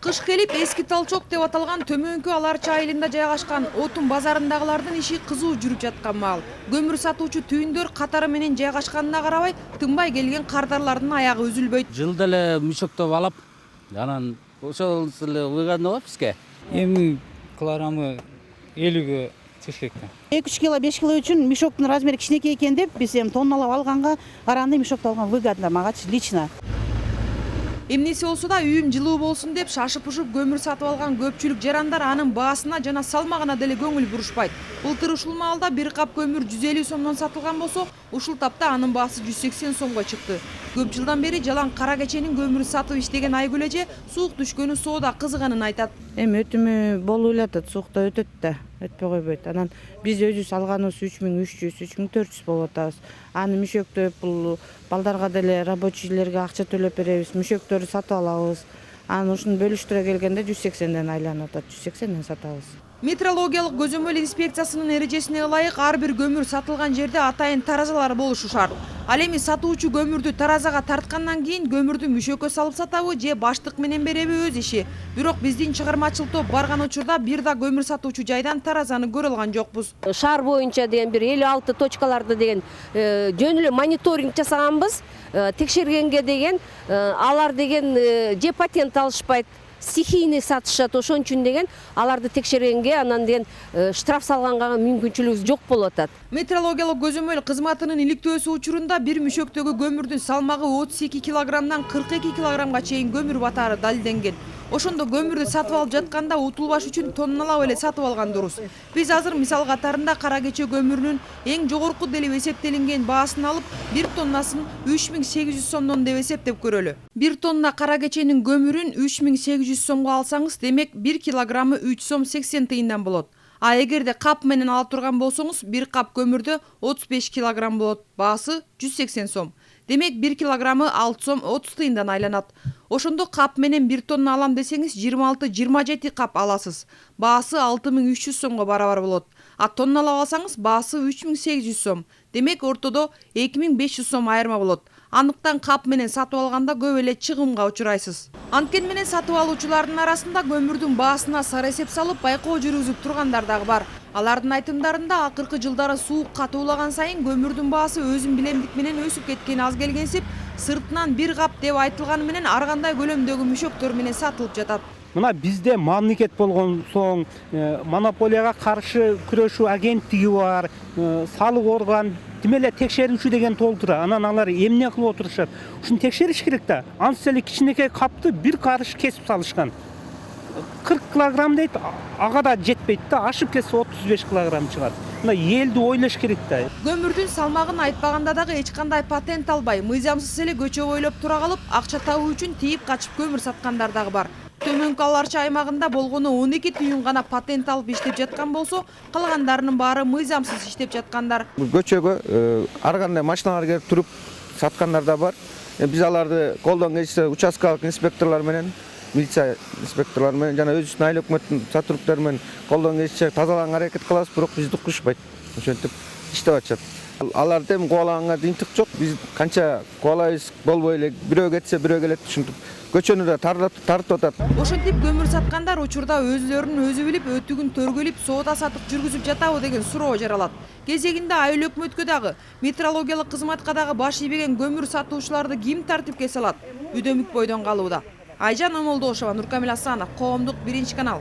Кыш келип эски Талчок деп аталган төмөнкү Аларча айылында жайгашкан отун базарындагылардын иши кызуу жүрүп жаткан маал. Көмүр сатуучу түйүндөр катары менен жайгашканына карабай, тынбай келген кардарлардын аягы үзүлбөйт. Жылда эле мüşөктөп алып, анан ошол эле выгодно болот бизге. Эми килограммы 50ге чечкек. 2-3 кило, 5 кило үчүн мешоктун размери кичинекей экен деп, биз эми тонналап алганга караганда мешокто алган выгодно магачы лично. Эмнеси болсо да үйүм жылуу болсун деп шашып-ушуп көмүр сатып алган көпчүлүк жарандар анын баасына жана салмагына деле көңүл бурушпайт. Былтыр ушул маалда бир кап көмүр 150 сомдон сатылган болсо, ушул тапта анын баасы 180 сомго чыкты. Көп жылдан бери жалаң кара кеченин көмүр сатып иштеген Айгүл эже суук түшкөнү соода кызыганын айтат. Эми өтүмү болуп элатат, суукта өтөт да, өтпөй койбойт. Анан биз өзүбүз алганыбыз 3300, 3400 болуп атабыз. Аны мüşөктөп, бул балдарга деле рабочийлерге акча төлөп беребиз, мüşөктөрдү сатып алабыз. Анан ушуну бөлүштүрө келгенде 180ден айланып атат, 180ден сатабыз. Метрологиялык көзөмөл инспекциясынын эрежесине ылайык ар бир көмүр сатылган жерде атайын таразалар болушу шарт. Ал эми сатуучу көмүрдү таразага тарткандан кийин көмүрдү мüşөккө салып сатабы же баштык менен береби өз иши. Бирок биздин чыгармачыл топ барган учурда бир да көмүр сатуучу жайдан таразаны көрө алган жокпуз. Шаар боюнча деген бир 56 точкаларда деген жөн эле мониторинг жасаганбыз. Текшергенге деген алар деген же патент алышпайт, стихийный сатышат, ошон үчүн деген аларды текшергенге анан деген штраф салганга мүмкүнчүлүгүбүз жок болуп атат. Метрологиялык көзөмөл кызматынын иликтөөсү учурунда бир мüşөктөгү көмүрдүн салмагы 32 килограммдан 42 килограммга чейин көмүр батаары далилденген. Ошондо көмүрдү сатып алып жатканда утулбаш үчүн тонналап эле сатып алган дурус. Биз азыр мисал катарында кара кече көмүрүнүн эң жогорку делип эсептелинген баасын алып, 1 тоннасын 3800 сомдон деп эсептеп көрөлү. 1 тонна кара кеченин көмүрүн 3800 сомго алсаңыз, демек 1 килограммы 3 сом 80 тыйындан болот. А эгерде кап менен ала турган болсоңуз, 1 кап көмүрдө 35 килограмм болот. Баасы 180 сом. Демек 1 килограммы 6 сом 30 тыйындан айланат. Ошондо кап менен 1 тонна алам десеңиз 26-27 кап аласыз. Баасы 6300 сомго барабар болот. А тонналап алсаңыз баасы 3800 сом. Демек ортодо 2500 сом айырма болот. Андыктан кап менен сатып алганда көп эле чыгымга учурайсыз. Анткени менен сатып алуучулардын арасында көмүрдүн баасына сара эсеп салып байкоо жүргүзүп тургандар дагы бар. Алардын айтымдарында акыркы жылдары суук катуулаган сайын көмүрдүн баасы өзүн билемдик менен өсүп кеткени аз келгенсип, сыртынан 1 кап деп айтылганы менен ар кандай көлөмдөгү мüşөктөр менен сатылып жатат. Мына бизде мамлекет болгон соң монополияга каршы күрөшүү агенттиги бар, салык орган, тим эле текшерүүчү деген толтура. Анан алар эмне кылып отурушат? Ушуну текшериш керек да. Ансыз эле кичинекей капты 1 карыш кесип салышкан. 40 килограмм дейт, ага да жетпейт да, ашып кетсе 35 килограмм чыгат. Мына элди ойлош керек да. Көмүрдүн салмагын айтпаганда дагы эч кандай патент албай, мыйзамсыз эле көчө бойлоп тура калып, акча табуу үчүн тийип качып көмүр саткандар дагы бар. Төмөнкү Аларча аймагында болгону 12 түйүн гана патент алып иштеп жаткан болсо, калгандарынын баары мыйзамсыз иштеп жаткандар. Көчөгө ар кандай машиналар келип туруп саткандар да бар. Биз аларды колдон келсе участкалык инспекторлор менен, милиция инспекторлору менен жана өзүбүздүн айыл өкмөттүн сотрудниктери менен колдон келишинче тазалаганга аракет кылабыз, бирок бизди укушпайт. Ошентип иштеп атышат. Аларды эми кубалаганга дыйынтык жок. Биз канча кубалайбыз болбой эле бирөө кетсе бирөө келет, ушинтип көчөнү да тартып атат. Ошентип көмүр саткандар учурда өзүлөрүн өзү билип, өтүгүн төргөлүп, соода сатык жүргүзүп жатабы деген суроо жаралат. Кезегинде айыл өкмөткө дагы, метрологиялык кызматка дагы баш ийбеген көмүр сатуучуларды ким тартипке салат? Үдөмүк бойдон калууда. Айжан Омолдошова, Нуркамил Асанов, Коомдук 1 канал.